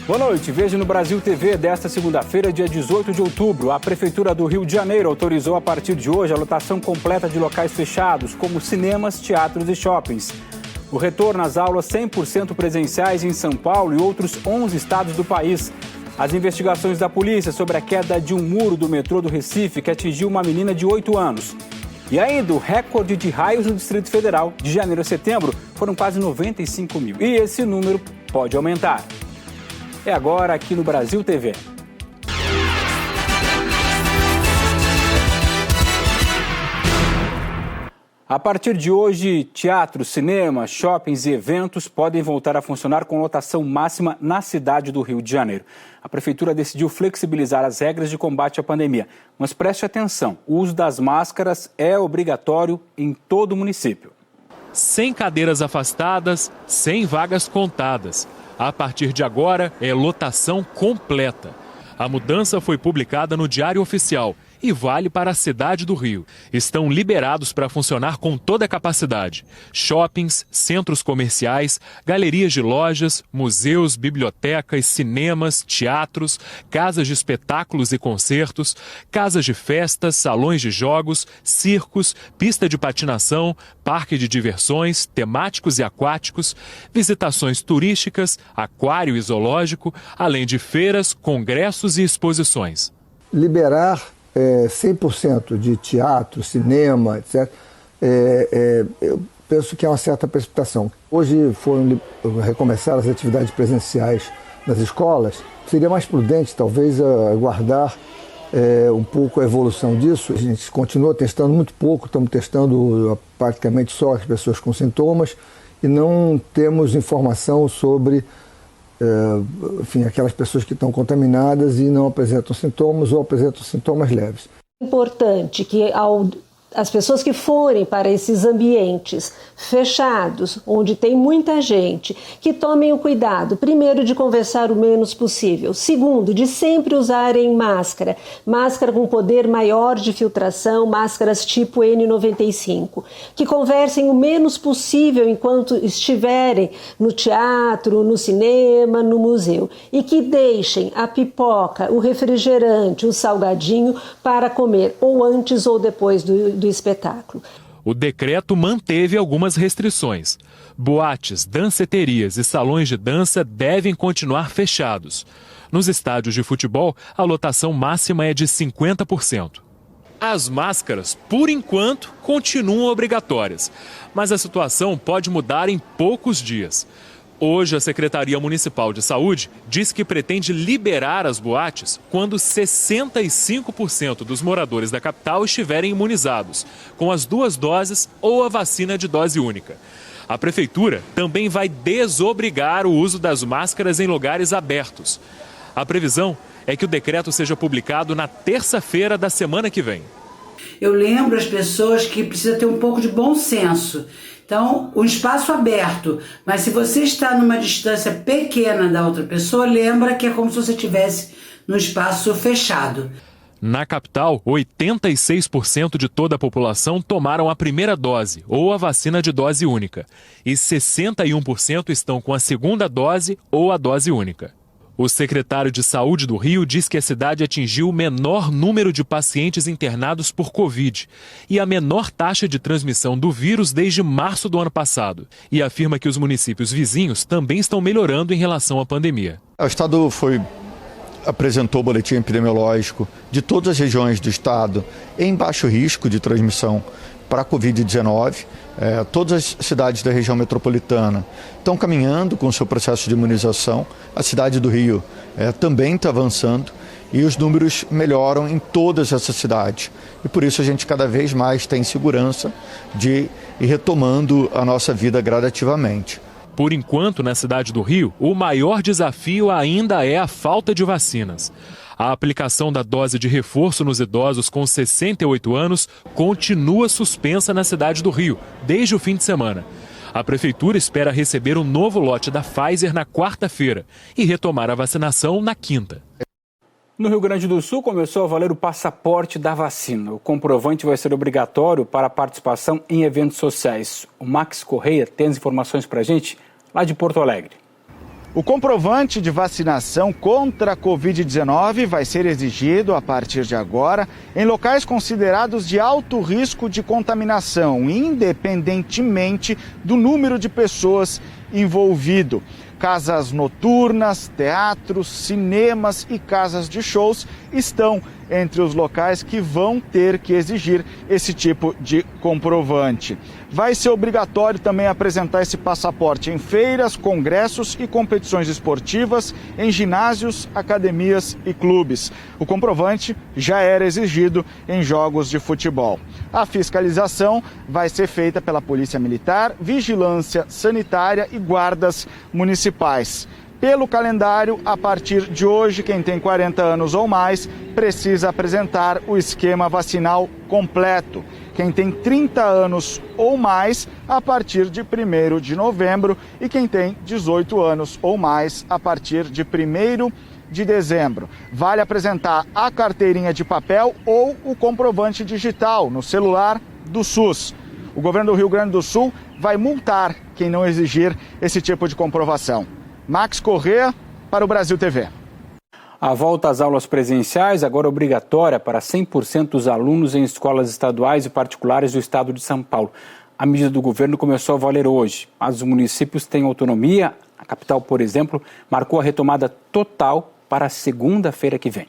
Boa noite. Veja no Brasil TV desta segunda-feira, dia 18 de outubro. A Prefeitura do Rio de Janeiro autorizou a partir de hoje a lotação completa de locais fechados, como cinemas, teatros e shoppings. O retorno às aulas 100% presenciais em São Paulo e outros 11 estados do país. As investigações da polícia sobre a queda de um muro do metrô do Recife que atingiu uma menina de 8 anos. E ainda o recorde de raios no Distrito Federal, de janeiro a setembro, foram quase 95 mil. E esse número pode aumentar. É agora aqui no Brasil TV. A partir de hoje, teatros, cinemas, shoppings e eventos podem voltar a funcionar com lotação máxima na cidade do Rio de Janeiro. A Prefeitura decidiu flexibilizar as regras de combate à pandemia. Mas preste atenção, o uso das máscaras é obrigatório em todo o município. Sem cadeiras afastadas, sem vagas contadas. A partir de agora, é lotação completa. A mudança foi publicada no Diário Oficial e vale para a cidade do Rio. Estão liberados para funcionar com toda a capacidade. Shoppings, centros comerciais, galerias de lojas, museus, bibliotecas, cinemas, teatros, casas de espetáculos e concertos, casas de festas, salões de jogos, circos, pista de patinação, parque de diversões, temáticos e aquáticos, visitações turísticas, aquário e zoológico, além de feiras, congressos e exposições. Liberar 100% de teatro, cinema, etc., eu penso que é uma certa precipitação. Hoje foram recomeçar as atividades presenciais nas escolas. Seria mais prudente, talvez, aguardar um pouco a evolução disso. A gente continua testando muito pouco, estamos testando praticamente só as pessoas com sintomas e não temos informação sobre aquelas pessoas que estão contaminadas e não apresentam sintomas ou apresentam sintomas leves. É importante que as pessoas que forem para esses ambientes fechados, onde tem muita gente, que tomem o cuidado, primeiro, de conversar o menos possível, segundo, de sempre usarem máscara com poder maior de filtração, máscaras tipo N95, que conversem o menos possível enquanto estiverem no teatro, no cinema, no museu, e que deixem a pipoca, o refrigerante, o salgadinho para comer ou antes ou depois do espetáculo. O decreto manteve algumas restrições. Boates, danceterias e salões de dança devem continuar fechados. Nos estádios de futebol, a lotação máxima é de 50%. As máscaras, por enquanto, continuam obrigatórias, mas a situação pode mudar em poucos dias. Hoje, a Secretaria Municipal de Saúde diz que pretende liberar as boates quando 65% dos moradores da capital estiverem imunizados, com as 2 doses ou a vacina de dose única. A Prefeitura também vai desobrigar o uso das máscaras em lugares abertos. A previsão é que o decreto seja publicado na terça-feira da semana que vem. Eu lembro as pessoas que precisa ter um pouco de bom senso. Então, o espaço aberto, mas se você está numa distância pequena da outra pessoa, lembra que é como se você estivesse num espaço fechado. Na capital, 86% de toda a população tomaram a primeira dose ou a vacina de dose única e 61% estão com a segunda dose ou a dose única. O secretário de Saúde do Rio diz que a cidade atingiu o menor número de pacientes internados por Covid e a menor taxa de transmissão do vírus desde março do ano passado. E afirma que os municípios vizinhos também estão melhorando em relação à pandemia. O estado apresentou o boletim epidemiológico de todas as regiões do estado em baixo risco de transmissão para a Covid-19. Todas as cidades da região metropolitana estão caminhando com o seu processo de imunização. A cidade do Rio também está avançando e os números melhoram em todas essas cidades. E por isso a gente cada vez mais tem segurança de ir retomando a nossa vida gradativamente. Por enquanto, na cidade do Rio, o maior desafio ainda é a falta de vacinas. A aplicação da dose de reforço nos idosos com 68 anos continua suspensa na cidade do Rio, desde o fim de semana. A Prefeitura espera receber um novo lote da Pfizer na quarta-feira e retomar a vacinação na quinta. No Rio Grande do Sul começou a valer o passaporte da vacina. O comprovante vai ser obrigatório para a participação em eventos sociais. O Max Correia tem as informações para a gente lá de Porto Alegre. O comprovante de vacinação contra a Covid-19 vai ser exigido a partir de agora em locais considerados de alto risco de contaminação, independentemente do número de pessoas envolvido. Casas noturnas, teatros, cinemas e casas de shows estão entre os locais que vão ter que exigir esse tipo de comprovante. Vai ser obrigatório também apresentar esse passaporte em feiras, congressos e competições esportivas, em ginásios, academias e clubes. O comprovante já era exigido em jogos de futebol. A fiscalização vai ser feita pela Polícia Militar, Vigilância Sanitária e guardas municipais. Pelo calendário, a partir de hoje, quem tem 40 anos ou mais precisa apresentar o esquema vacinal completo. Quem tem 30 anos ou mais, a partir de 1º de novembro, e quem tem 18 anos ou mais, a partir de 1º de dezembro. Vale apresentar a carteirinha de papel ou o comprovante digital no celular do SUS. O governo do Rio Grande do Sul vai multar quem não exigir esse tipo de comprovação. Max Corrêa, para o Brasil TV. A volta às aulas presenciais, agora obrigatória para 100% dos alunos em escolas estaduais e particulares do estado de São Paulo. A medida do governo começou a valer hoje, mas os municípios têm autonomia. A capital, por exemplo, marcou a retomada total para a segunda-feira que vem.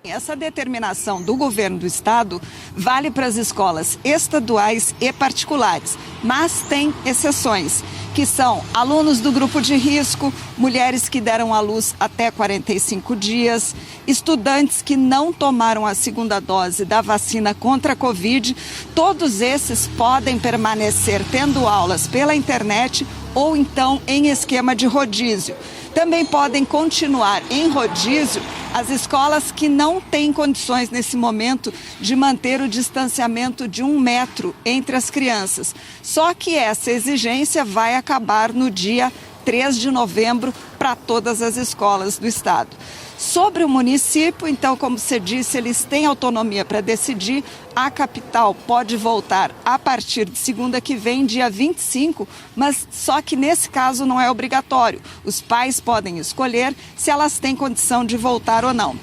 Essa determinação do governo do estado vale para as escolas estaduais e particulares, mas tem exceções, que são alunos do grupo de risco, mulheres que deram à luz até 45 dias, estudantes que não tomaram a segunda dose da vacina contra a Covid. Todos esses podem permanecer tendo aulas pela internet ou então em esquema de rodízio. Também podem continuar em rodízio as escolas que não têm condições nesse momento de manter o distanciamento de 1 metro entre as crianças. Só que essa exigência vai acabar no dia 3 de novembro para todas as escolas do estado. Sobre o município, então, como você disse, eles têm autonomia para decidir. A capital pode voltar a partir de segunda que vem, dia 25, mas só que nesse caso não é obrigatório. Os pais podem escolher se elas têm condição de voltar ou não.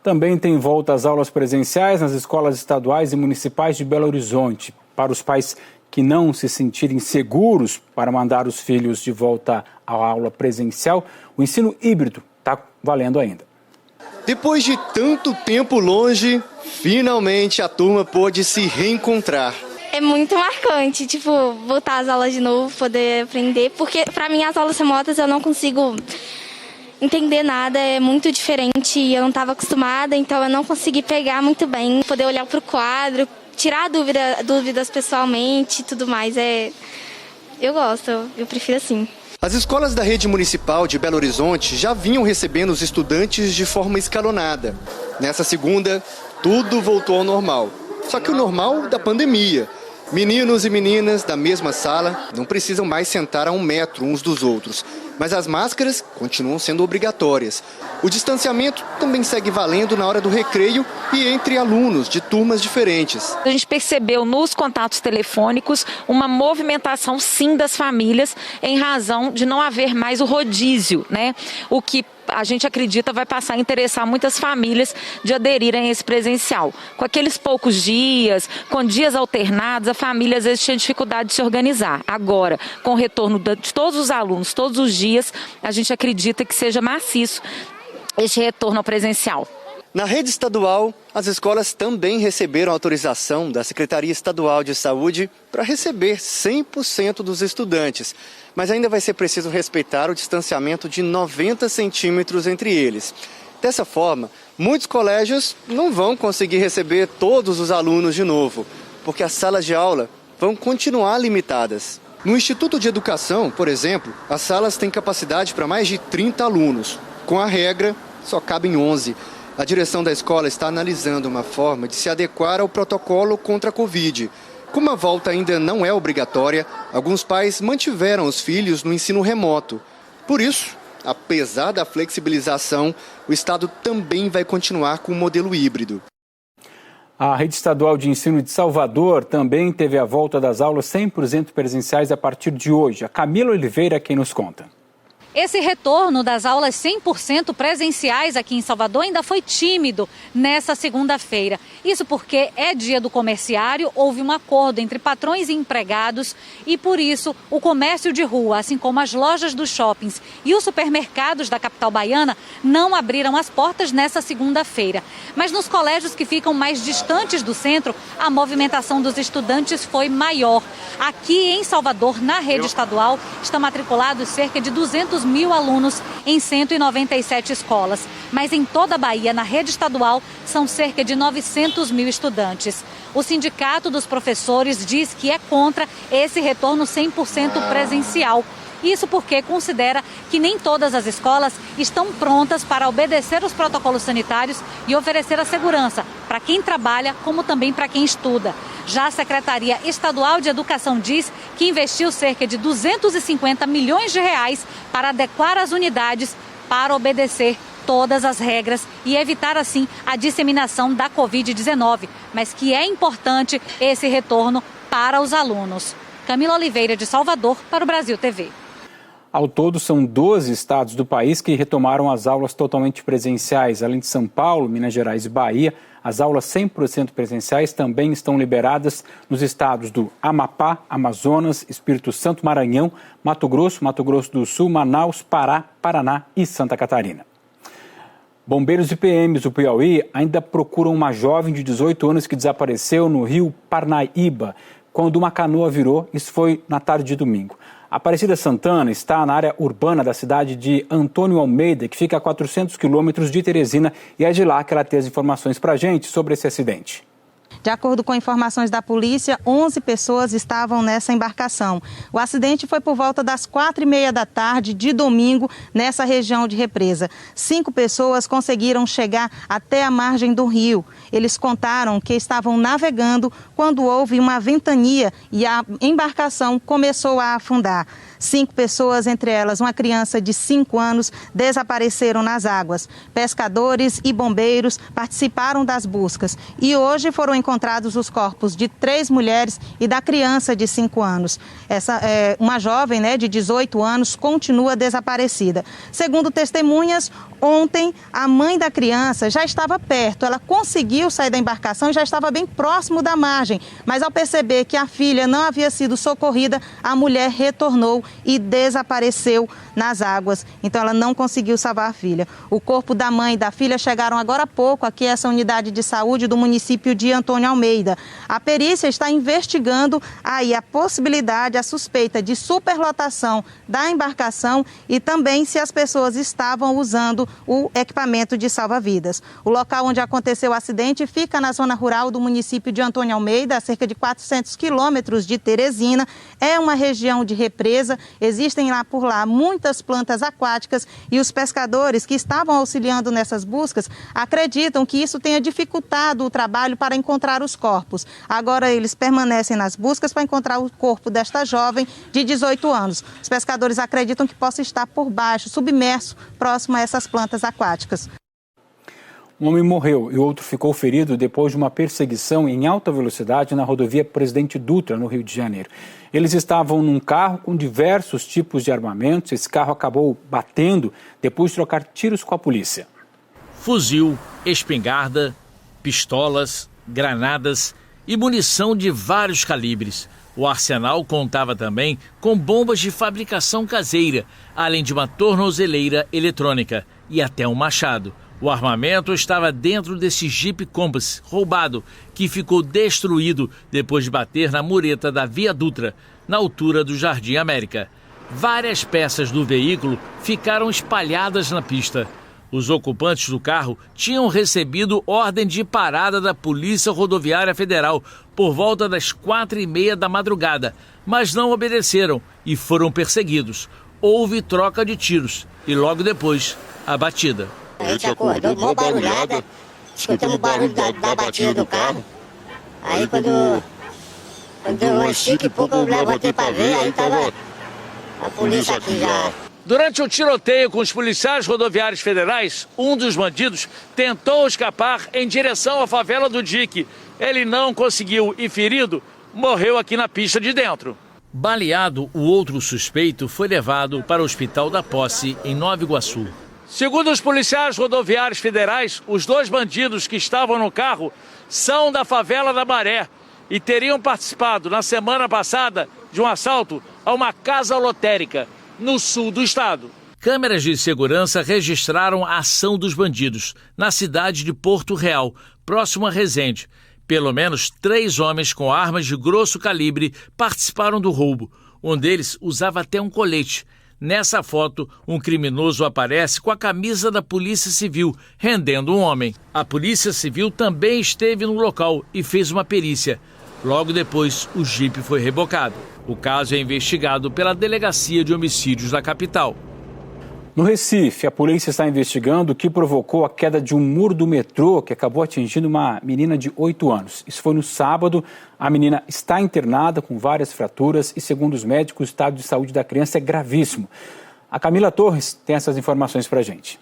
Também tem volta às aulas presenciais nas escolas estaduais e municipais de Belo Horizonte. Para os pais que não se sentirem seguros para mandar os filhos de volta à aula presencial, o ensino híbrido está valendo ainda. Depois de tanto tempo longe, finalmente a turma pôde se reencontrar. É muito marcante, voltar às aulas de novo, poder aprender, porque para mim as aulas remotas eu não consigo entender nada, é muito diferente e eu não estava acostumada, então eu não consegui pegar muito bem, poder olhar para o quadro, tirar dúvidas pessoalmente e tudo mais. Eu gosto, eu prefiro assim. As escolas da rede municipal de Belo Horizonte já vinham recebendo os estudantes de forma escalonada. Nessa segunda, tudo voltou ao normal. Só que o normal da pandemia. Meninos e meninas da mesma sala não precisam mais sentar a 1 metro uns dos outros. Mas as máscaras continuam sendo obrigatórias. O distanciamento também segue valendo na hora do recreio e entre alunos de turmas diferentes. A gente percebeu nos contatos telefônicos uma movimentação sim das famílias em razão de não haver mais o rodízio, né? O que a gente acredita vai passar a interessar muitas famílias de aderirem a esse presencial. Com aqueles poucos dias, com dias alternados, a família às vezes tinha dificuldade de se organizar. Agora, com o retorno de todos os alunos, todos os dias, a gente acredita que seja maciço este retorno ao presencial. Na rede estadual, as escolas também receberam autorização da Secretaria Estadual de Saúde para receber 100% dos estudantes. Mas ainda vai ser preciso respeitar o distanciamento de 90 centímetros entre eles. Dessa forma, muitos colégios não vão conseguir receber todos os alunos de novo, porque as salas de aula vão continuar limitadas. No Instituto de Educação, por exemplo, as salas têm capacidade para mais de 30 alunos. Com a regra, só cabem 11. A direção da escola está analisando uma forma de se adequar ao protocolo contra a Covid. Como a volta ainda não é obrigatória, alguns pais mantiveram os filhos no ensino remoto. Por isso, apesar da flexibilização, o Estado também vai continuar com o modelo híbrido. A Rede Estadual de Ensino de Salvador também teve a volta das aulas 100% presenciais a partir de hoje. A Camila Oliveira é quem nos conta. Esse retorno das aulas 100% presenciais aqui em Salvador ainda foi tímido nessa segunda-feira. Isso porque é dia do comerciário, houve um acordo entre patrões e empregados e, por isso, o comércio de rua, assim como as lojas dos shoppings e os supermercados da capital baiana, não abriram as portas nessa segunda-feira. Mas nos colégios que ficam mais distantes do centro, a movimentação dos estudantes foi maior. Aqui em Salvador, na rede estadual, estão matriculados cerca de 200 mil alunos em 197 escolas. Mas em toda a Bahia, na rede estadual, são cerca de 900 mil estudantes. O Sindicato dos Professores diz que é contra esse retorno 100% presencial. Isso porque considera que nem todas as escolas estão prontas para obedecer os protocolos sanitários e oferecer a segurança para quem trabalha, como também para quem estuda. Já a Secretaria Estadual de Educação diz que investiu cerca de 250 milhões de reais para adequar as unidades para obedecer todas as regras e evitar, assim, a disseminação da Covid-19, mas que é importante esse retorno para os alunos. Camila Oliveira, de Salvador, para o Brasil TV. Ao todo, são 12 estados do país que retomaram as aulas totalmente presenciais. Além de São Paulo, Minas Gerais e Bahia, as aulas 100% presenciais também estão liberadas nos estados do Amapá, Amazonas, Espírito Santo, Maranhão, Mato Grosso do Sul, Manaus, Pará, Paraná e Santa Catarina. Bombeiros e PMs do Piauí ainda procuram uma jovem de 18 anos que desapareceu no rio Parnaíba, quando uma canoa virou. Isso foi na tarde de domingo. Aparecida Santana está na área urbana da cidade de Antônio Almeida, que fica a 400 quilômetros de Teresina, e é de lá que ela tem as informações para a gente sobre esse acidente. De acordo com informações da polícia, 11 pessoas estavam nessa embarcação. O acidente foi por volta das 4h30 da tarde de domingo, nessa região de Represa. 5 pessoas conseguiram chegar até a margem do rio. Eles contaram que estavam navegando quando houve uma ventania e a embarcação começou a afundar. 5 pessoas, entre elas uma criança de 5 anos, desapareceram nas águas. Pescadores e bombeiros participaram das buscas e hoje foram encontrados os corpos de 3 mulheres e da criança de 5 anos. Uma jovem, de 18 anos continua desaparecida. Segundo testemunhas, ontem a mãe da criança já estava perto. Ela conseguiu sair da embarcação e já estava bem próximo da margem, mas ao perceber que a filha não havia sido socorrida, a mulher retornou e desapareceu nas águas. Então ela não conseguiu salvar a filha. O corpo da mãe e da filha chegaram agora há pouco aqui a essa unidade de saúde do município de Antônio Almeida. A perícia está investigando aí a possibilidade, a suspeita de superlotação da embarcação e também se as pessoas estavam usando o equipamento de salva-vidas. O local onde aconteceu o acidente fica na zona rural do município de Antônio Almeida, a cerca de 400 quilômetros de Teresina. É uma região de represa, existem por lá muitas plantas aquáticas e os pescadores que estavam auxiliando nessas buscas acreditam que isso tenha dificultado o trabalho para encontrar os corpos. Agora eles permanecem nas buscas para encontrar o corpo desta jovem de 18 anos. Os pescadores acreditam que possa estar por baixo, submerso, próximo a essas plantas aquáticas. Um homem morreu e outro ficou ferido depois de uma perseguição em alta velocidade na rodovia Presidente Dutra, no Rio de Janeiro. Eles estavam num carro com diversos tipos de armamentos. Esse carro acabou batendo depois de trocar tiros com a polícia. Fuzil, espingarda, pistolas, granadas e munição de vários calibres. O arsenal contava também com bombas de fabricação caseira, além de uma tornozeleira eletrônica e até um machado. O armamento estava dentro desse Jeep Compass roubado, que ficou destruído depois de bater na mureta da Via Dutra, na altura do Jardim América. Várias peças do veículo ficaram espalhadas na pista. Os ocupantes do carro tinham recebido ordem de parada da Polícia Rodoviária Federal por volta das 4h30 da madrugada, mas não obedeceram e foram perseguidos. Houve troca de tiros e logo depois a batida. A gente acordou, mó barulhada, escutamos o barulho da batida do carro. Aí quando deu umas 5 e pouco eu levantei pra ver, aí tava a polícia aqui já. Durante o tiroteio com os policiais rodoviários federais, um dos bandidos tentou escapar em direção à favela do Dique. Ele não conseguiu e, ferido, morreu aqui na pista de dentro. Baleado, o outro suspeito foi levado para o Hospital da Posse, em Nova Iguaçu. Segundo os policiais rodoviários federais, os 2 bandidos que estavam no carro são da favela da Maré e teriam participado na semana passada de um assalto a uma casa lotérica no sul do estado. Câmeras de segurança registraram a ação dos bandidos na cidade de Porto Real, próximo a Resende. Pelo menos 3 homens com armas de grosso calibre participaram do roubo. Um deles usava até um colete. Nessa foto, um criminoso aparece com a camisa da Polícia Civil, rendendo um homem. A Polícia Civil também esteve no local e fez uma perícia. Logo depois, o jipe foi rebocado. O caso é investigado pela Delegacia de Homicídios da capital. No Recife, a polícia está investigando o que provocou a queda de um muro do metrô que acabou atingindo uma menina de 8 anos. Isso foi no sábado. A menina está internada com várias fraturas e, segundo os médicos, o estado de saúde da criança é gravíssimo. A Camila Torres tem essas informações para a gente.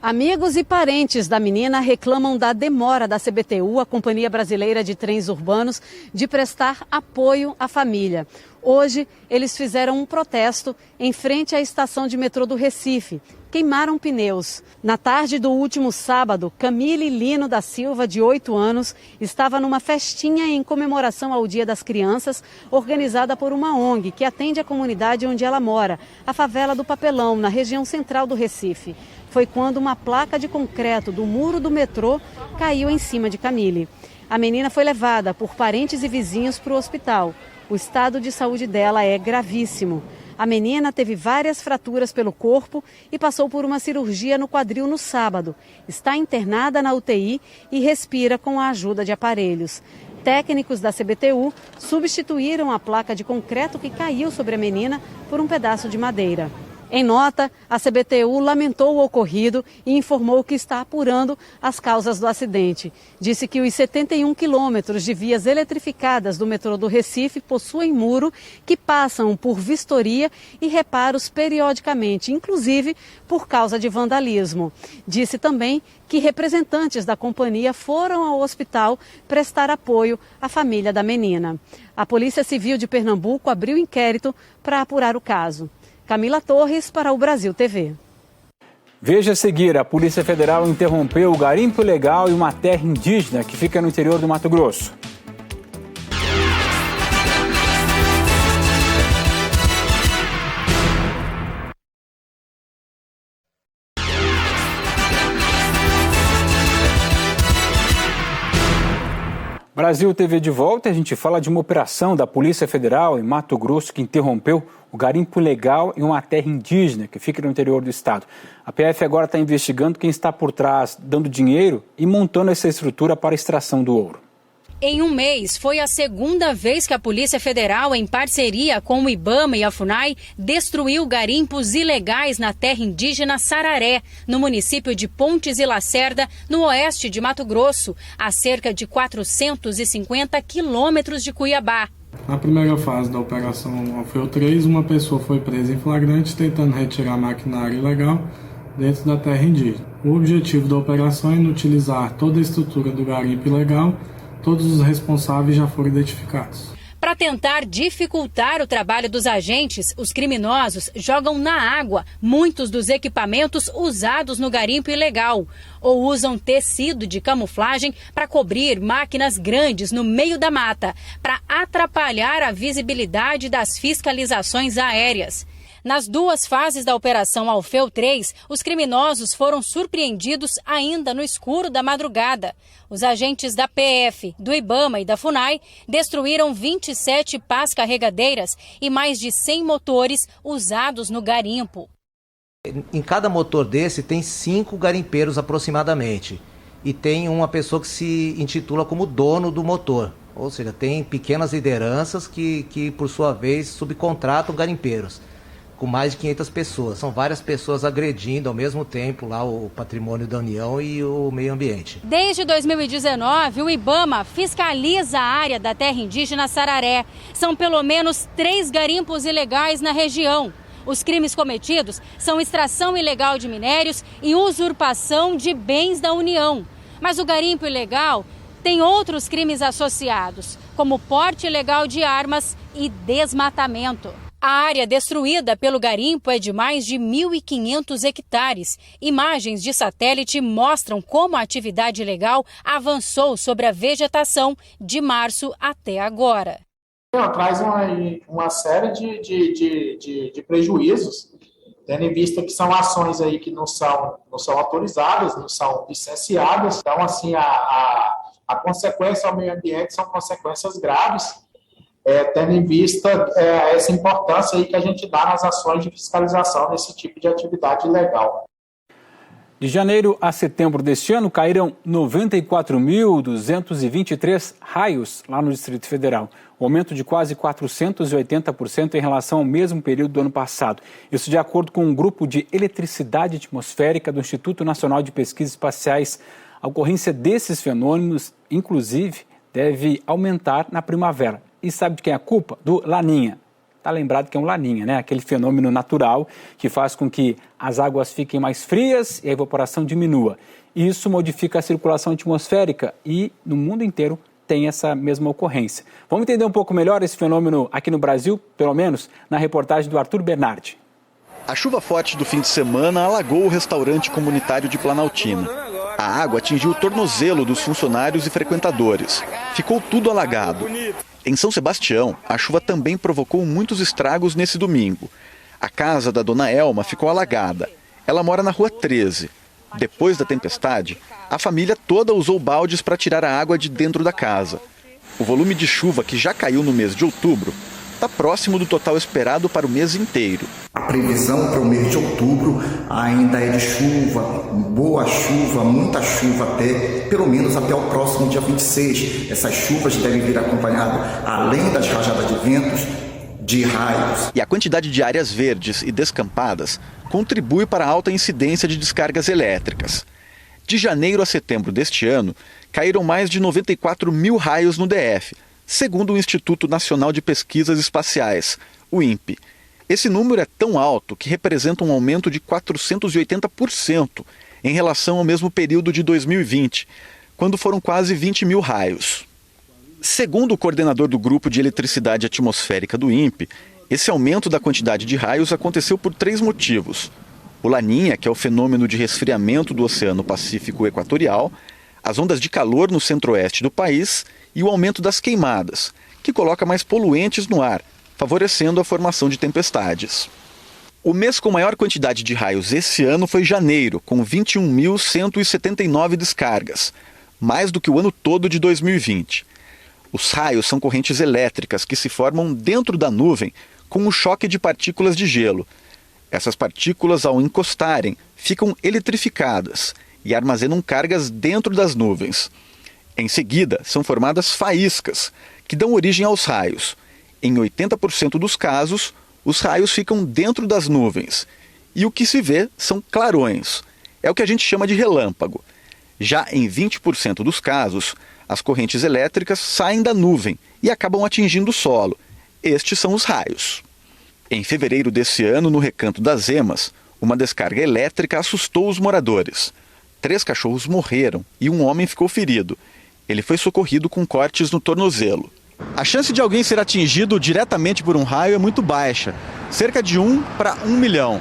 Amigos e parentes da menina reclamam da demora da CBTU, a Companhia Brasileira de Trens Urbanos, de prestar apoio à família. Hoje, eles fizeram um protesto em frente à estação de metrô do Recife. Queimaram pneus. Na tarde do último sábado, Camille Lino da Silva, de 8 anos, estava numa festinha em comemoração ao Dia das Crianças, organizada por uma ONG que atende a comunidade onde ela mora, a favela do Papelão, na região central do Recife. Foi quando uma placa de concreto do muro do metrô caiu em cima de Camille. A menina foi levada por parentes e vizinhos para o hospital. O estado de saúde dela é gravíssimo. A menina teve várias fraturas pelo corpo e passou por uma cirurgia no quadril no sábado. Está internada na UTI e respira com a ajuda de aparelhos. Técnicos da CBTU substituíram a placa de concreto que caiu sobre a menina por um pedaço de madeira. Em nota, a CBTU lamentou o ocorrido e informou que está apurando as causas do acidente. Disse que os 71 quilômetros de vias eletrificadas do metrô do Recife possuem muro que passam por vistoria e reparos periodicamente, inclusive por causa de vandalismo. Disse também que representantes da companhia foram ao hospital prestar apoio à família da menina. A Polícia Civil de Pernambuco abriu inquérito para apurar o caso. Camila Torres para o Brasil TV. Veja a seguir, a Polícia Federal interrompeu o garimpo ilegal em uma terra indígena que fica no interior do Mato Grosso. Brasil TV de volta, a gente fala de uma operação da Polícia Federal em Mato Grosso que interrompeu o garimpo ilegal em uma terra indígena que fica no interior do estado. A PF agora está investigando quem está por trás, dando dinheiro e montando essa estrutura para a extração do ouro. Em um mês, foi a segunda vez que a Polícia Federal, em parceria com o IBAMA e a FUNAI, destruiu garimpos ilegais na terra indígena Sararé, no município de Pontes e Lacerda, no oeste de Mato Grosso, a cerca de 450 quilômetros de Cuiabá. Na primeira fase da operação Alfeu 3, uma pessoa foi presa em flagrante tentando retirar maquinário ilegal dentro da terra indígena. O objetivo da operação é inutilizar toda a estrutura do garimpo ilegal. Todos os responsáveis já foram identificados. Para tentar dificultar o trabalho dos agentes, os criminosos jogam na água muitos dos equipamentos usados no garimpo ilegal ou usam tecido de camuflagem para cobrir máquinas grandes no meio da mata, para atrapalhar a visibilidade das fiscalizações aéreas. Nas duas fases da Operação Alfeu 3, os criminosos foram surpreendidos ainda no escuro da madrugada. Os agentes da PF, do IBAMA e da FUNAI destruíram 27 pás carregadeiras e mais de 100 motores usados no garimpo. Em cada motor desse tem 5 garimpeiros aproximadamente. E tem uma pessoa que se intitula como dono do motor. Ou seja, tem pequenas lideranças que por sua vez, subcontratam garimpeiros. Com mais de 500 pessoas. São várias pessoas agredindo ao mesmo tempo lá o patrimônio da União e o meio ambiente. Desde 2019, o IBAMA fiscaliza a área da terra indígena Sararé. São pelo menos 3 garimpos ilegais na região. Os crimes cometidos são extração ilegal de minérios e usurpação de bens da União. Mas o garimpo ilegal tem outros crimes associados, como porte ilegal de armas e desmatamento. A área destruída pelo garimpo é de mais de 1.500 hectares. Imagens de satélite mostram como a atividade ilegal avançou sobre a vegetação de março até agora. Traz uma série de prejuízos, tendo em vista que são ações aí que não são autorizadas, não são licenciadas. Então, assim, a consequência ao meio ambiente são consequências graves, tendo em vista essa importância aí que a gente dá nas ações de fiscalização nesse tipo de atividade ilegal. De janeiro a setembro deste ano, caíram 94.223 raios lá no Distrito Federal, um aumento de quase 480% em relação ao mesmo período do ano passado. Isso de acordo com um grupo de eletricidade atmosférica do Instituto Nacional de Pesquisas Espaciais. A ocorrência desses fenômenos, inclusive, deve aumentar na primavera. E sabe de quem é a culpa? Do Laninha. Está lembrado que é um Laninha, né? Aquele fenômeno natural que faz com que as águas fiquem mais frias e a evaporação diminua. Isso modifica a circulação atmosférica e no mundo inteiro tem essa mesma ocorrência. Vamos entender um pouco melhor esse fenômeno aqui no Brasil, pelo menos, na reportagem do Arthur Bernardi. A chuva forte do fim de semana alagou o restaurante comunitário de Planaltina. A água atingiu o tornozelo dos funcionários e frequentadores. Ficou tudo alagado. Em São Sebastião, a chuva também provocou muitos estragos nesse domingo. A casa da dona Elma ficou alagada. Ela mora na Rua 13. Depois da tempestade, a família toda usou baldes para tirar a água de dentro da casa. O volume de chuva que já caiu no mês de outubro está próximo do total esperado para o mês inteiro. A previsão para o mês de outubro ainda é de chuva, boa chuva, muita chuva pelo menos até o próximo dia 26. Essas chuvas devem vir acompanhadas, além das rajadas de ventos, de raios. E a quantidade de áreas verdes e descampadas contribui para a alta incidência de descargas elétricas. De janeiro a setembro deste ano, caíram mais de 94 mil raios no DF, segundo o Instituto Nacional de Pesquisas Espaciais, o INPE. Esse número é tão alto que representa um aumento de 480% em relação ao mesmo período de 2020, quando foram quase 20 mil raios. Segundo o coordenador do Grupo de Eletricidade Atmosférica do INPE, esse aumento da quantidade de raios aconteceu por 3 motivos. O Laninha, que é o fenômeno de resfriamento do Oceano Pacífico Equatorial, as ondas de calor no centro-oeste do país e o aumento das queimadas, que coloca mais poluentes no ar, favorecendo a formação de tempestades. O mês com maior quantidade de raios esse ano foi janeiro, com 21.179 descargas, mais do que o ano todo de 2020. Os raios são correntes elétricas que se formam dentro da nuvem com o choque de partículas de gelo. Essas partículas, ao encostarem, ficam eletrificadas e armazenam cargas dentro das nuvens. Em seguida, são formadas faíscas, que dão origem aos raios. Em 80% dos casos, os raios ficam dentro das nuvens. E o que se vê são clarões. É o que a gente chama de relâmpago. Já em 20% dos casos, as correntes elétricas saem da nuvem e acabam atingindo o solo. Estes são os raios. Em fevereiro desse ano, no Recanto das Emas, uma descarga elétrica assustou os moradores. 3 cachorros morreram e um homem ficou ferido. Ele foi socorrido com cortes no tornozelo. A chance de alguém ser atingido diretamente por um raio é muito baixa, cerca de 1 para 1 milhão.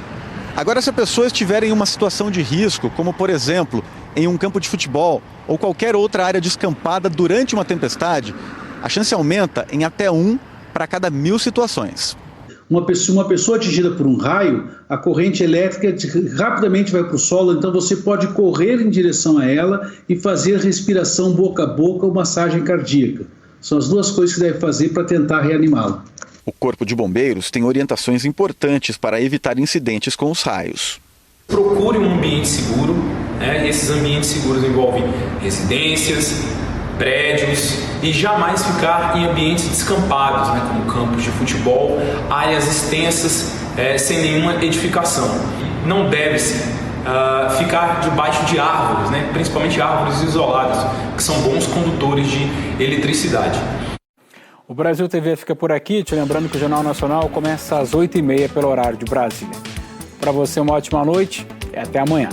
Agora, se a pessoa estiver em uma situação de risco, como por exemplo, em um campo de futebol ou qualquer outra área descampada durante uma tempestade, a chance aumenta em até 1 para cada 1000 situações. Uma pessoa atingida por um raio, a corrente elétrica rapidamente vai para o solo, então você pode correr em direção a ela e fazer respiração boca a boca ou massagem cardíaca. São as 2 coisas que deve fazer para tentar reanimá-lo. O Corpo de Bombeiros tem orientações importantes para evitar incidentes com os raios. Procure um ambiente seguro, né? Esses ambientes seguros envolvem residências, prédios e jamais ficar em ambientes descampados, né? Como campos de futebol, áreas extensas sem nenhuma edificação. Não deve-se ficar debaixo de árvores, né? Principalmente árvores isoladas, que são bons condutores de eletricidade. O Brasil TV fica por aqui, te lembrando que o Jornal Nacional começa às 8h30 pelo horário de Brasília. Para você, uma ótima noite e até amanhã.